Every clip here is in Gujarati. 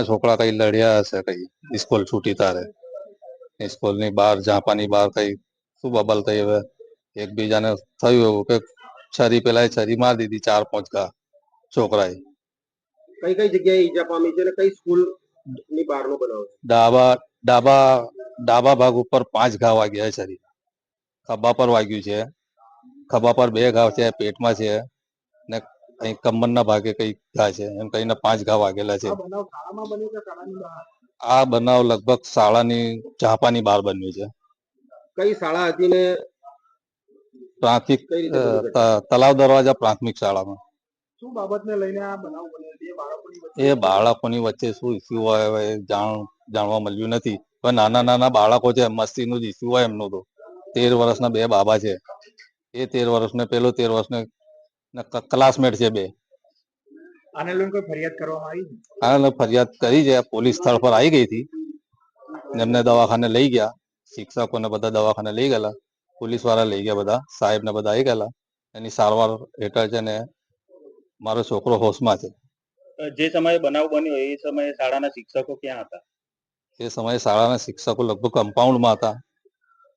તમારા છોકરા કઈ લડ્યા હશે, કઈ સ્કૂલ છૂટી તારે સ્કૂલ ની બહાર ઝાંપાની બહાર કઈ શું બબલ થઈ હવે એકબીજાને થયું એવું કે છરી પેલા છરી મારી દીધી 4-5 ઘા છોકરાએ. કઈ કઈ જગ્યાએ ઈજા પામી છે અને કઈ સ્કૂલ ની બહારનો બનાવ છે? ડાબા ડાબા ડાબા ભાગ ઉપર 5 ઘા વાગ્યા છે. ખભા પર વાગ્યું છે, ખભા પર 2 ઘા છે, પેટમાં છે ને કઈ કમરના ભાગે કઈ ઘા છે, એમ કઈને 5 ઘા વાગેલા છે. આ બનાવ લગભગ શાળાની ઝાંપાની બહાર બન્યું છે. કઈ શાળા હતી ને પ્રાથમિક કઈ રીતે બની ઘટના? તલાવ દરવાજા પ્રાથમિક શાળામાં. શું બાબતને લઈને આ બનાવ બન્યો? એ બાળકોની વચ્ચે શું ઇસ્યુ હોય હવે જાણવા મળ્યું નથી, પણ નાના નાના બાળકો છે, મસ્તીનું જ ઇસ્યુ હોય એમનું તો. 13 વર્ષના 2 બાબા છે, એ 13 વર્ષને પેલો 13 વર્ષને ક્લાસમેટ છે 2. આને લઈને કોઈ ફરિયાદ કરવામાં આવી? હા, ફરિયાદ કરી છે, પોલીસ સ્થળ પર આવી ગઈ હતી, એમને દવાખાને લઈ ગયા, શિક્ષકોને બધા દવાખાને લઈ ગયેલા, પોલીસ વાળા લઈ ગયા, બધા સાહેબ ને બધા આવી ગયેલા, એની સારવાર હેઠળ છે ને મારો છોકરો હોશમાં છે. જે સમયે બનાવ બન્યો એ સમયે શાળાના શિક્ષકો ક્યાં હતા? એ સમયે શાળાના શિક્ષકો લગભગ કમ્પાઉન્ડમાં હતા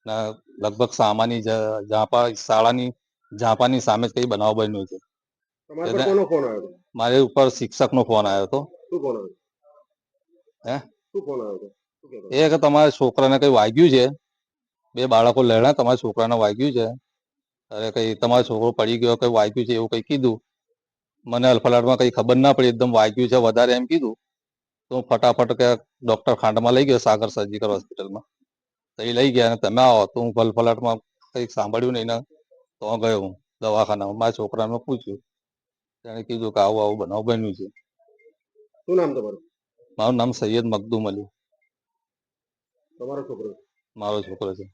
ને લગભગ શાળાની ઝાંપાની સામે જ કઈ બનાવ બન્યો છે. તમારા પર કોનો ફોન આવ્યો? મારી ઉપર શિક્ષકનો ફોન આવ્યો હતો. શું ફોન આવ્યો? શું ફોન આવ્યો હતો? એ કે તમારા છોકરાને કઈ વાગ્યું છે, 2 બાળકો લડ્યા, તમારા છોકરાને વાગ્યું છે, અરે કઈ તમારો છોકરો પડી ગયો, કઈ વાગ્યું છે એવું કઈ કીધું. મને અલફલાટમાં કઈ ખબર ના પડી, એકદમ વાગ્યું છે વધારે એમ કીધું, તો ફટાફટ કે ડોક્ટર ખાંડમાં લઈ ગયો, સાગર સર્જિકલ હોસ્પિટલમાં. તો એ લઈ ગયા અને તમે આવો, તો હું ફલફલાટમાં કઈ સાંભળ્યું નહીં ને તો ગયો હું દવાખાનામાં. મારા છોકરાને પૂછ્યું, તેને કીધું કે આવું આવું બનાવ બન્યું છે. શું નામ તમારું? મારું નામ સૈયદ મખદુમ અલી. તમારો છોકરો? મારો છોકરો છે.